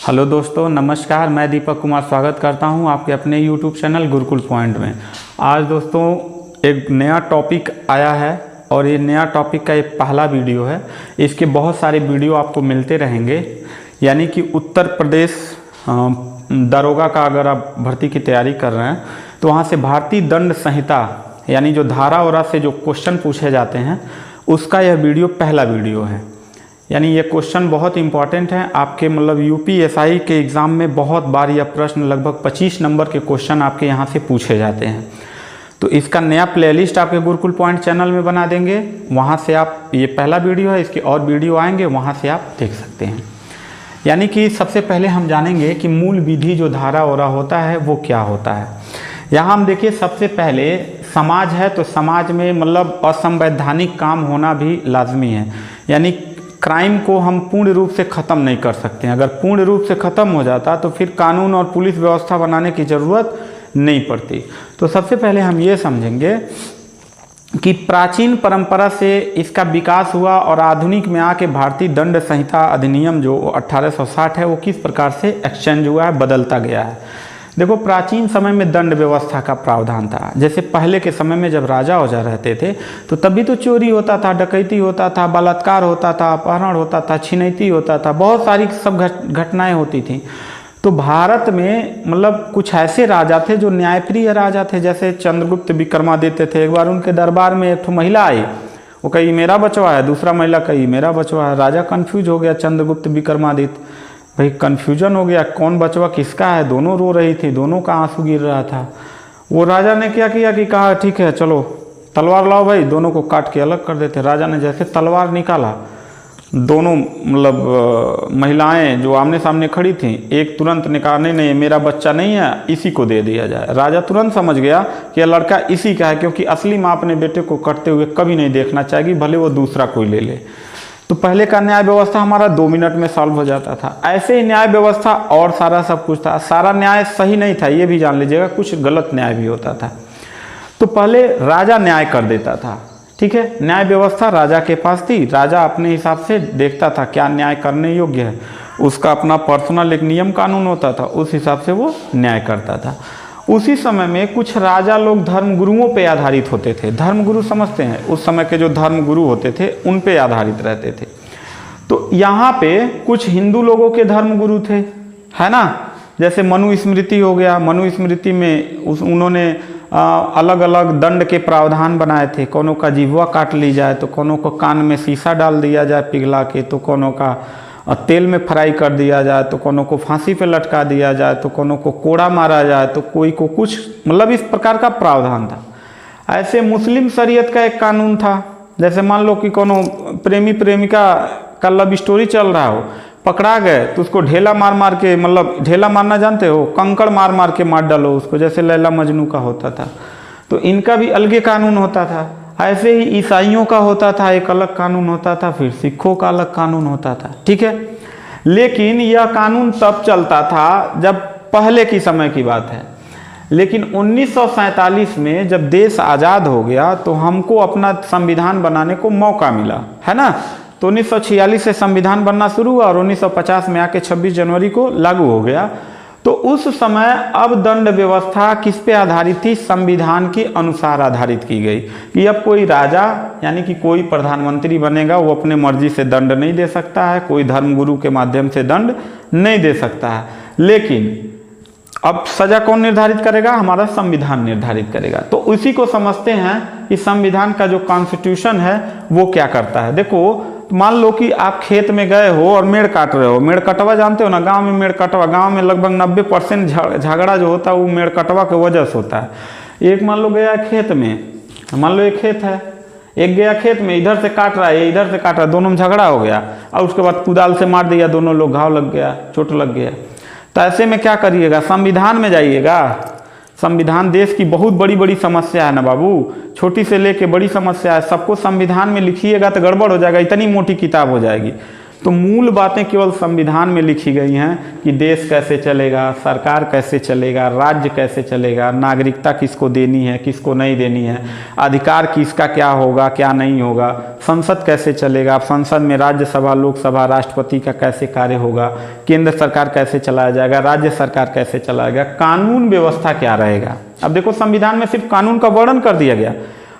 Hello दोस्तों, नमस्कार। मैं दीपक कुमार स्वागत करता हूं आपके अपने यूट्यूब चैनल गुरुकुल पॉइंट में। आज दोस्तों एक नया टॉपिक आया है और ये नया टॉपिक का ये पहला वीडियो है। इसके बहुत सारे वीडियो आपको मिलते रहेंगे। यानी कि उत्तर प्रदेश दरोगा का अगर आप भर्ती की तैयारी कर रहे हैं तो वहाँ से भारतीय दंड संहिता यानी जो धारा वरा से जो क्वेश्चन पूछे जाते हैं उसका यह वीडियो पहला वीडियो है। यानी ये क्वेश्चन बहुत इंपॉर्टेंट है आपके यूपीएसआई के एग्ज़ाम में बहुत बार यह प्रश्न लगभग 25 नंबर के क्वेश्चन आपके यहाँ से पूछे जाते हैं। तो इसका नया प्लेलिस्ट आपके गुरुकुल पॉइंट चैनल में बना देंगे। वहाँ से आप, ये पहला वीडियो है, इसके और वीडियो आएंगे, वहाँ से आप देख सकते हैं। यानी कि सबसे पहले हम जानेंगे कि मूल विधि जो धारा वरा होता है वो क्या होता है। यहाँ हम देखिए, सबसे पहले समाज है तो समाज में असंवैधानिक काम होना भी लाजमी है। यानी क्राइम को हम पूर्ण रूप से ख़त्म नहीं कर सकते हैं। अगर पूर्ण रूप से ख़त्म हो जाता तो फिर कानून और पुलिस व्यवस्था बनाने की ज़रूरत नहीं पड़ती। तो सबसे पहले हम ये समझेंगे कि प्राचीन परंपरा से इसका विकास हुआ और आधुनिक में आके भारतीय दंड संहिता अधिनियम जो 1860 है वो किस प्रकार से एक्सचेंज हुआ है, बदलता गया है। देखो, प्राचीन समय में दंड व्यवस्था का प्रावधान था। जैसे पहले के समय में जब राजा ओजा रहते थे तो तभी तो चोरी होता था, डकैती होता था, बलात्कार होता था, अपहरण होता था, छिनैती होता था, बहुत सारी सब घटनाएं होती थी। तो भारत में कुछ ऐसे राजा थे जो न्यायप्रिय राजा थे। जैसे चंद्रगुप्त विक्रमादित्य थे। एक बार उनके दरबार में एक महिला आई, वो कही मेरा बचवा है, दूसरा महिला कही मेरा बचवा है। राजा कन्फ्यूज हो गया, चंद्रगुप्त विक्रमादित्य भाई कन्फ्यूजन हो गया, कौन बचवा किसका है। दोनों रो रही थी, दोनों का आंसू गिर रहा था। वो राजा ने क्या किया कि कहा ठीक है चलो तलवार लाओ भाई, दोनों को काट के अलग कर देते। राजा ने जैसे तलवार निकाला, दोनों महिलाएं जो आमने सामने खड़ी थीं, एक तुरंत निकालने नहीं, मेरा बच्चा नहीं है, इसी को दे दिया जाए। राजा तुरंत समझ गया कि यह लड़का इसी का है, क्योंकि असली माँ अपने बेटे को कटते हुए कभी नहीं देखना चाहेगी, भले वो दूसरा कोई ले ले। तो पहले का न्याय व्यवस्था हमारा 2 मिनट में सॉल्व हो जाता था। ऐसे ही न्याय व्यवस्था और सारा सब कुछ था। सारा न्याय सही नहीं था, ये भी जान लीजिएगा, कुछ गलत न्याय भी होता था। तो पहले राजा न्याय कर देता था, ठीक है। न्याय व्यवस्था राजा के पास थी। राजा अपने हिसाब से देखता था क्या न्याय करने योग्य है, उसका अपना पर्सनल एक नियम कानून होता था, उस हिसाब से वो न्याय करता था। उसी समय में कुछ राजा लोग धर्मगुरुओं पे आधारित होते थे। धर्मगुरु समझते हैं, उस समय के जो धर्मगुरु होते थे उन पे आधारित रहते थे। तो यहाँ पे कुछ हिंदू लोगों के धर्मगुरु थे, है ना। जैसे मनुस्मृति हो गया। मनुस्मृति में उन्होंने अलग अलग दंड के प्रावधान बनाए थे। कोनो का जिह्वा काट ली जाए तो कोनो को कान में शीशा डाल दिया जाए पिघला के, तो कोनो का तेल में फ्राई कर दिया जाए, तो कोनो को फांसी पे लटका दिया जाए, तो कोनो को कोड़ा मारा जाए, तो कोई को कुछ, इस प्रकार का प्रावधान था। ऐसे मुस्लिम शरीयत का एक कानून था। जैसे मान लो कि कोनो प्रेमी प्रेमिका का लव स्टोरी चल रहा हो, पकड़ा गए तो उसको ढेला मार मार के, ढेला मारना जानते हो, कंकड़ मार मार के मार डालो उसको, जैसे लैला मजनू का होता था। तो इनका भी अलग कानून होता था। ऐसे ही ईसाइयों का होता था, एक अलग कानून होता था, फिर सिखों का अलग कानून होता था, ठीक है। लेकिन यह कानून तब चलता था जब पहले की समय की बात है। लेकिन 1947 में जब देश आज़ाद हो गया तो हमको अपना संविधान बनाने को मौका मिला, है ना। तो 1946 से संविधान बनना शुरू हुआ और 1950 में आके 26 जनवरी को लागू हो गया। तो उस समय अब दंड व्यवस्था किस पे आधारित थी? संविधान के अनुसार आधारित की गई कि अब कोई राजा यानी कि कोई प्रधानमंत्री बनेगा वो अपने मर्जी से दंड नहीं दे सकता है, कोई धर्मगुरु के माध्यम से दंड नहीं दे सकता है। लेकिन अब सजा कौन निर्धारित करेगा? हमारा संविधान निर्धारित करेगा। तो उसी को समझते हैं कि संविधान का जो कॉन्स्टिट्यूशन है वो क्या करता है। देखो, मान लो कि आप खेत में गए हो और मेड़ काट रहे हो। मेड़ कटवा जानते हो ना, गांव में मेड़ कटवा, गांव में लगभग 90% झगड़ा जो होता है वो मेड़ कटवा के वजह से होता है। एक मान लो गया खेत में, मान लो एक खेत है, एक गया खेत में, इधर से काट रहा है, इधर से काट रहा है, दोनों में झगड़ा हो गया और उसके बाद कुदाल से मार दिया, दोनों लोग, घाव लग गया, चोट लग गया। तो ऐसे में क्या करिएगा? संविधान में जाइएगा। संविधान देश की बहुत बड़ी बड़ी समस्या है ना बाबू, छोटी से लेके बड़ी समस्या है। सबको संविधान में लिखिएगा तो गड़बड़ हो जाएगा, इतनी मोटी किताब हो जाएगी। तो मूल बातें केवल संविधान में लिखी गई हैं कि देश कैसे चलेगा, सरकार कैसे चलेगा, राज्य कैसे चलेगा, नागरिकता किसको देनी है, किसको नहीं देनी है, अधिकार किसका क्या होगा क्या नहीं होगा, संसद कैसे चलेगा, संसद में राज्यसभा, लोकसभा, राष्ट्रपति का कैसे कार्य होगा, केंद्र सरकार कैसे चलाया जाएगा, राज्य सरकार कैसे चलाएगा, कानून व्यवस्था क्या रहेगा। अब देखो संविधान में सिर्फ कानून का वर्णन कर दिया गया,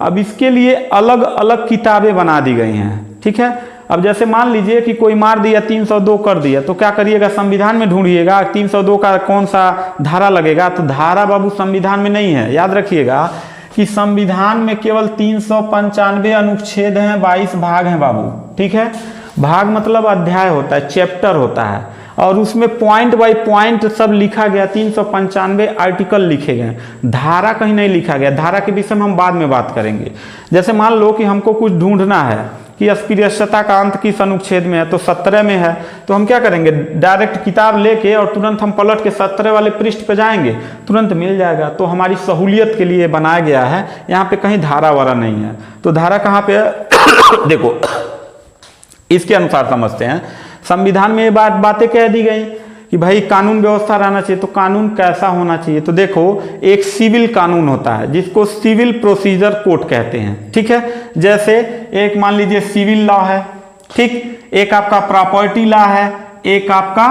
अब इसके लिए अलग अलग किताबें बना दी गई हैं। ठीक है, अब जैसे मान लीजिए कि कोई मार दिया, 302 कर दिया, तो क्या करिएगा, संविधान में ढूंढिएगा 302 का कौन सा धारा लगेगा, तो धारा बाबू संविधान में नहीं है। याद रखिएगा कि संविधान में केवल 395 अनुच्छेद हैं, 22 भाग हैं बाबू। ठीक है, भाग मतलब अध्याय होता है, चैप्टर होता है, और उसमें पॉइंट बाय पॉइंट सब लिखा गया, 395 आर्टिकल लिखे गए, धारा कहीं नहीं लिखा गया। धारा के विषय में हम बाद में बात करेंगे। जैसे मान लो कि हमको कुछ ढूंढना है कि अस्पृश्यता का अंत किस अनुच्छेद में है, तो 17 में है, तो हम क्या करेंगे, डायरेक्ट किताब लेके और तुरंत हम पलट के 17 वाले पृष्ठ पे जाएंगे, तुरंत मिल जाएगा। तो हमारी सहूलियत के लिए बनाया गया है, यहाँ पे कहीं धारा वारा नहीं है। तो धारा कहाँ पे है देखो, इसके अनुसार समझते हैं। संविधान में ये बातें कह दी गई कि भाई कानून व्यवस्था रहना चाहिए, तो कानून कैसा होना चाहिए, तो देखो एक सिविल कानून होता है जिसको सिविल प्रोसीजर कोड कहते हैं। ठीक है, जैसे एक मान लीजिए सिविल लॉ है, ठीक, एक आपका प्रॉपर्टी लॉ है, एक आपका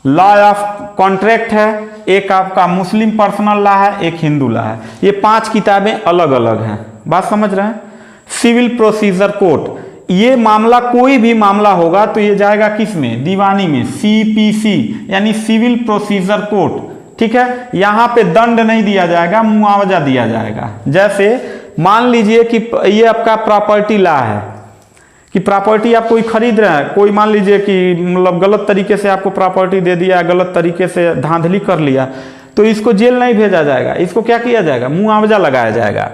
लॉ ऑफ कॉन्ट्रैक्ट है, एक आपका मुस्लिम पर्सनल लॉ है, एक हिंदू लॉ है। ये 5 किताबें अलग अलग हैं, बात समझ रहे हैं। सिविल प्रोसीजर कोड, ये मामला कोई भी मामला होगा तो ये जाएगा किस में, दीवानी में, CPC यानी सिविल प्रोसीजर कोड। ठीक है, यहाँ पे दंड नहीं दिया जाएगा, मुआवजा दिया जाएगा। जैसे मान लीजिए कि ये आपका प्रॉपर्टी लॉ है कि प्रॉपर्टी आप कोई खरीद रहे हैं, कोई मान लीजिए कि मतलब गलत तरीके से आपको प्रॉपर्टी दे दिया, गलत तरीके से धांधली कर लिया, तो इसको जेल नहीं भेजा जाएगा, इसको क्या किया जाएगा, मुआवजा लगाया जाएगा,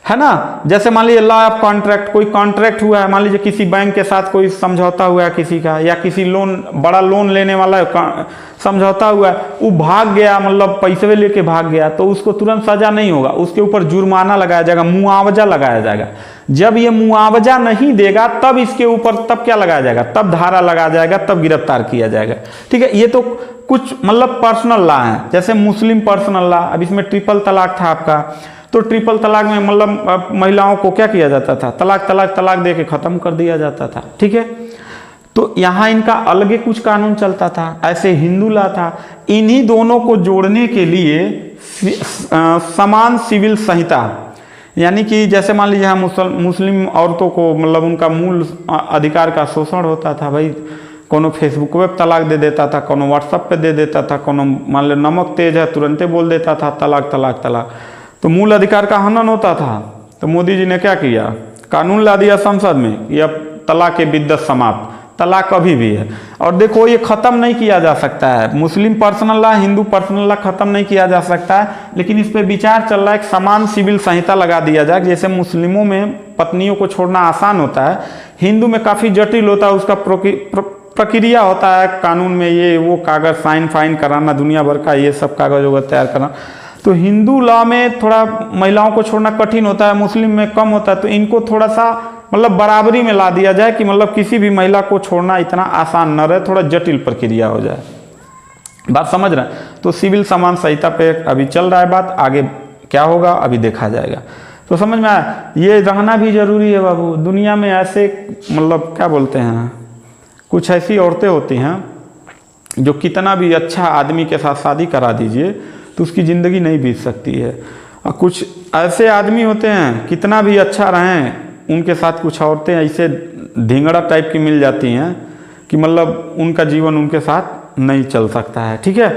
है ना। जैसे मान लीजिए लॉ ऑफ कॉन्ट्रैक्ट, कोई कॉन्ट्रैक्ट हुआ है, मान लीजिए किसी बैंक के साथ कोई समझौता हुआ है किसी का, या किसी लोन, बड़ा लोन लेने वाला समझौता हुआ है, वो भाग गया, मतलब पैसे लेके भाग गया, तो उसको तुरंत सजा नहीं होगा, उसके ऊपर जुर्माना लगाया जाएगा, मुआवजा लगाया जाएगा। जब ये मुआवजा नहीं देगा तब इसके ऊपर तब क्या लगाया जाएगा, तब धारा लगाया जाएगा, तब गिरफ्तार किया जाएगा। ठीक है, ये तो कुछ मतलब पर्सनल लॉ है। जैसे मुस्लिम पर्सनल लॉ, अब इसमें ट्रिपल तलाक था आपका, तो ट्रिपल तलाक में मतलब महिलाओं को क्या किया जाता था, तलाक दे के खत्म कर दिया जाता था। ठीक है, तो यहाँ इनका अलग कुछ कानून चलता था। ऐसे हिंदू लॉ था। इन्हीं दोनों को जोड़ने के लिए समान सिविल संहिता, यानी कि जैसे मान लीजिए हम मुस्लिम औरतों को मतलब उनका मूल अधिकार का शोषण होता था, भाई कोनो फेसबुक पे तलाक दे देता था, कोनो व्हाट्सएप पे दे देता था, कोनो मान लो नमक तेज है तुरंते बोल देता था तलाक तलाक तलाक, तो मूल अधिकार का हनन होता था। तो मोदी जी ने क्या किया, कानून ला दिया संसद में कि अब तलाक के बिद्दत समाप्त, तलाक कभी भी है। और देखो ये खत्म नहीं किया जा सकता है, Muslim personal law, Hindu personal law खत्म नहीं किया जा सकता है, लेकिन इस पे विचार चल रहा है, एक समान सिविल संहिता लगा दिया जाए। जैसे मुस्लिमों में पत्नियों को छोड़ना आसान होता है, हिंदू में काफ़ी जटिल होता है, उसका प्रक्रिया होता है कानून में, ये वो कागज साइन फाइन कराना, दुनिया भर का ये सब कागज वगैरह तैयार करना। तो हिंदू लॉ में थोड़ा महिलाओं को छोड़ना कठिन होता है, मुस्लिम में कम होता है, तो इनको थोड़ा सा मतलब बराबरी में ला दिया जाए कि मतलब किसी भी महिला को छोड़ना इतना आसान न रहे, थोड़ा जटिल प्रक्रिया हो जाए। बात समझ रहे हैं। तो सिविल समान संहिता पे अभी चल रहा है बात, आगे क्या होगा अभी देखा जाएगा। तो समझ में आया, ये रहना भी जरूरी है बाबू। दुनिया में ऐसे मतलब क्या बोलते हैं, कुछ ऐसी औरतें होती हैं जो कितना भी अच्छा आदमी के साथ शादी करा दीजिए तो उसकी ज़िंदगी नहीं बीत सकती है, और कुछ ऐसे आदमी होते हैं कितना भी अच्छा रहें उनके साथ कुछ औरतें ऐसे ढिंगड़ा टाइप की मिल जाती हैं कि मतलब उनका जीवन उनके साथ नहीं चल सकता है। ठीक है,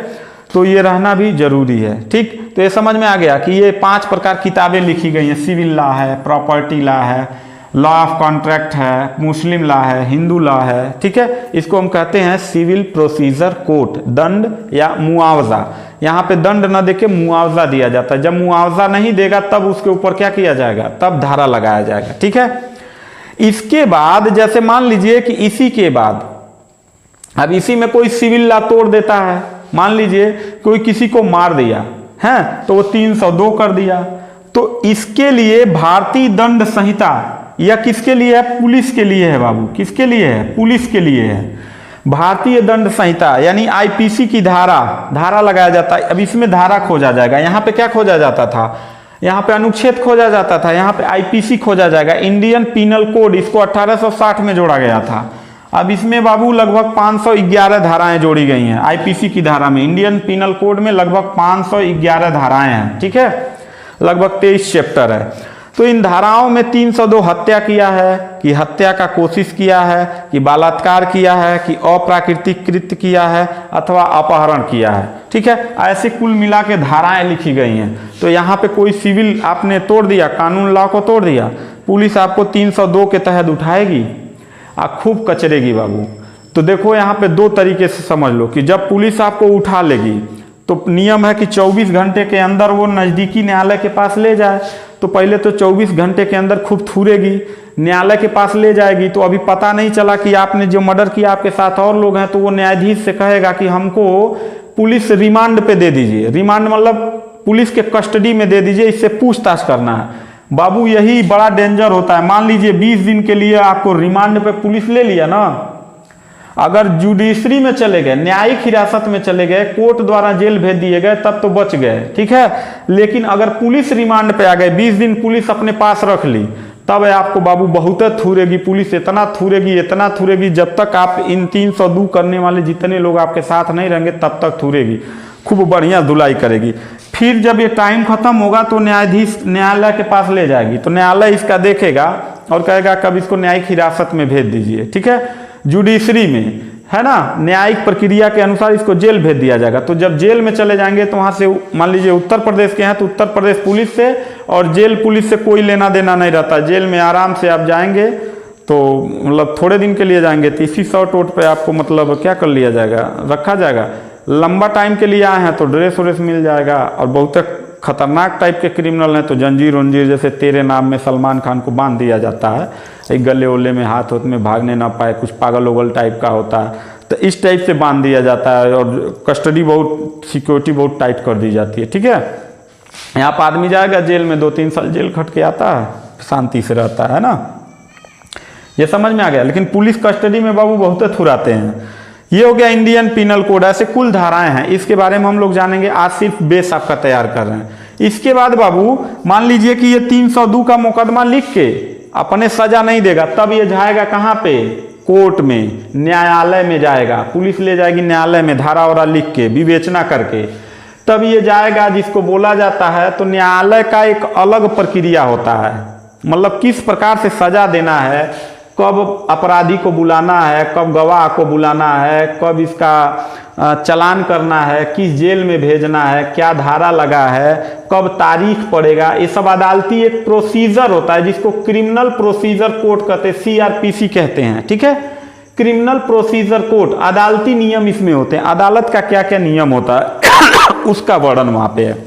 तो ये रहना भी जरूरी है। ठीक, तो ये समझ में आ गया कि ये 5 प्रकार किताबें लिखी गई हैं, सिविल लॉ है, प्रॉपर्टी लॉ है, लॉ ऑफ कॉन्ट्रैक्ट है, मुस्लिम लॉ है, हिंदू लॉ है। ठीक है, इसको हम कहते हैं सिविल प्रोसीजर कोड, दंड या मुआवजा। यहाँ पे दंड न देके मुआवजा दिया जाता है, जब मुआवजा नहीं देगा तब उसके ऊपर क्या किया जाएगा, तब धारा लगाया जाएगा। ठीक है, इसके बाद जैसे मान लीजिए कि इसी के बाद अब इसी में कोई सिविल लॉ तोड़ देता है, मान लीजिए कोई किसी को मार दिया है तो वो 302 कर दिया, तो इसके लिए भारतीय दंड संहिता यह किसके लिए है? पुलिस के लिए है बाबू। किसके लिए है? पुलिस के लिए है। भारतीय दंड संहिता यानी आईपीसी की धारा लगाया जाता है। अब इसमें धारा खोजा जाएगा। यहाँ पे क्या खोजा जाता था? यहाँ पे अनुच्छेद खोजा जाता था, यहाँ पे आईपीसी खोजा जाएगा, इंडियन पीनल कोड। इसको 1860 में जोड़ा गया था। अब इसमें बाबू लगभग 511 धाराएं जोड़ी गई हैं आईपीसी की धारा में। इंडियन पीनल कोड में लगभग 511 धाराएं हैं, ठीक है, लगभग 23 चैप्टर है। तो इन धाराओं में 302 हत्या किया है, कि हत्या का कोशिश किया है, कि बलात्कार किया है, कि अप्राकृतिक कृत्य किया है अथवा अपहरण किया है, ठीक है। ऐसे कुल मिला के धाराएं लिखी गई हैं। तो यहाँ पे कोई सिविल आपने तोड़ दिया, कानून लॉ को तोड़ दिया, पुलिस आपको 302 के तहत उठाएगी, खूब कचरेगी बाबू। तो देखो यहाँ पे दो तरीके से समझ लो कि जब पुलिस आपको उठा लेगी तो नियम है कि 24 घंटे के अंदर वो नज़दीकी न्यायालय के पास ले जाए। तो पहले तो 24 घंटे के अंदर खूब थूरेगी, न्यायालय के पास ले जाएगी। तो अभी पता नहीं चला कि आपने जो मर्डर किया आपके साथ और लोग हैं, तो वो न्यायाधीश से कहेगा कि हमको पुलिस रिमांड पे दे दीजिए। रिमांड मतलब पुलिस के कस्टडी में दे दीजिए, इससे पूछताछ करना है। बाबू यही बड़ा डेंजर होता है। मान लीजिए 20 दिन के लिए आपको रिमांड पे पुलिस ले लिया ना, अगर जुडिशरी में चले गए, न्यायिक हिरासत में चले गए, कोर्ट द्वारा जेल भेज दिए गए, तब तो बच गए, ठीक है। लेकिन अगर पुलिस रिमांड पे आ गए, 20 दिन पुलिस अपने पास रख ली, तब आपको बाबू बहुत थूरेगी पुलिस, इतना थूरेगी जब तक आप इन 302 करने वाले जितने लोग आपके साथ नहीं रहेंगे तब तक थूरेगी, खूब बढ़िया धुलाई करेगी। फिर जब ये टाइम खत्म होगा तो न्यायाधीश न्यायालय के पास ले जाएगी, तो न्यायालय इसका देखेगा और कहेगा कब इसको न्यायिक हिरासत में भेज दीजिए, ठीक है। जुडिशरी में है ना, न्यायिक प्रक्रिया के अनुसार इसको जेल भेज दिया जाएगा। तो जब जेल में चले जाएंगे तो वहाँ से मान लीजिए उत्तर प्रदेश के हैं तो उत्तर प्रदेश पुलिस से और जेल पुलिस से कोई लेना देना नहीं रहता। जेल में आराम से आप जाएंगे, तो मतलब थोड़े दिन के लिए जाएंगे तो इसी शॉर्ट वोट पे आपको मतलब क्या कर लिया जाएगा, रखा जाएगा। लंबा टाइम के लिए आए हैं तो ड्रेस व्रेस मिल जाएगा। और बहुत खतरनाक टाइप के क्रिमिनल हैं तो जंजीर वंजीर, जैसे तेरे नाम में सलमान खान को बांध दिया जाता है, एक गले ओले में हाथ होत में भागने ना पाए, कुछ पागल ओगल टाइप का होता है, तो इस टाइप से बांध दिया जाता है। और कस्टडी बहुत, सिक्योरिटी बहुत टाइट कर दी जाती है, ठीक है। यहाँ पर आदमी जाएगा जेल में, 2-3 साल जेल खट के आता है, शांति से रहता है ना। ये समझ में आ गया। लेकिन पुलिस कस्टडी में बाबू बहुत थुराते हैं। ये हो गया इंडियन पीनल कोड। ऐसे कुल धाराएं हैं, इसके बारे में हम लोग जानेंगे। आज सिर्फ बेस आपका तैयार कर रहे हैं। इसके बाद बाबू मान लीजिए कि ये 302 का मुकदमा लिख के अपने सजा नहीं देगा, तब ये जाएगा कहाँ पे? कोर्ट में, न्यायालय में जाएगा। पुलिस ले जाएगी न्यायालय में धारा वारा लिख के, विवेचना करके, तब ये जाएगा जिसको बोला जाता है। तो न्यायालय का एक अलग प्रक्रिया होता है, मतलब किस प्रकार से सजा देना है, कब अपराधी को बुलाना है, कब गवाह को बुलाना है, कब इसका चालान करना है, किस जेल में भेजना है, क्या धारा लगा है, कब तारीख पड़ेगा, ये सब अदालती एक प्रोसीजर होता है जिसको क्रिमिनल प्रोसीजर कोड कहते हैं, CRPC कहते हैं, ठीक है। क्रिमिनल प्रोसीजर कोड, अदालती नियम इसमें होते हैं। अदालत का क्या क्या नियम होता है उसका वर्णन वहाँ पे है।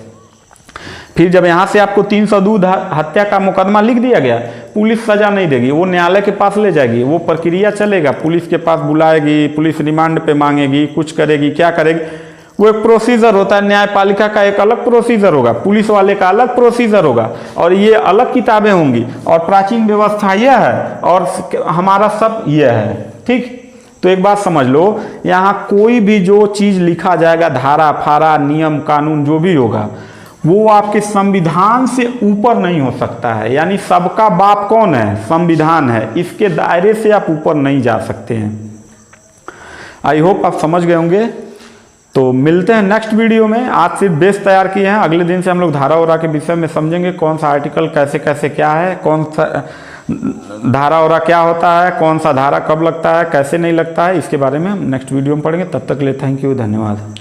फिर जब यहाँ से आपको 302 हत्या का मुकदमा लिख दिया गया, पुलिस सजा नहीं देगी, वो न्यायालय के पास ले जाएगी, वो प्रक्रिया चलेगा, पुलिस के पास बुलाएगी, पुलिस रिमांड पे मांगेगी, कुछ करेगी, क्या करेगी, वो एक प्रोसीजर होता है। न्यायपालिका का एक अलग प्रोसीजर होगा, पुलिस वाले का अलग प्रोसीजर होगा, और ये अलग किताबें होंगी। और प्राचीन व्यवस्था यह है और हमारा सब यह है, ठीक। तो एक बात समझ लो, यहाँ कोई भी जो चीज़ लिखा जाएगा, धारा फारा नियम कानून जो भी होगा, वो आपके संविधान से ऊपर नहीं हो सकता है। यानी सबका बाप कौन है? संविधान है। इसके दायरे से आप ऊपर नहीं जा सकते हैं। आई होप आप समझ गए होंगे। तो मिलते हैं नेक्स्ट वीडियो में। आज सिर्फ बेस तैयार किए हैं, अगले दिन से हम लोग धारा वारा के विषय में समझेंगे, कौन सा आर्टिकल कैसे कैसे क्या है, कौन सा धारा वारा क्या होता है, कौन सा धारा कब लगता है, कैसे नहीं लगता है, इसके बारे में हम नेक्स्ट वीडियो में पढ़ेंगे। तब तक के लिए थैंक यू, धन्यवाद।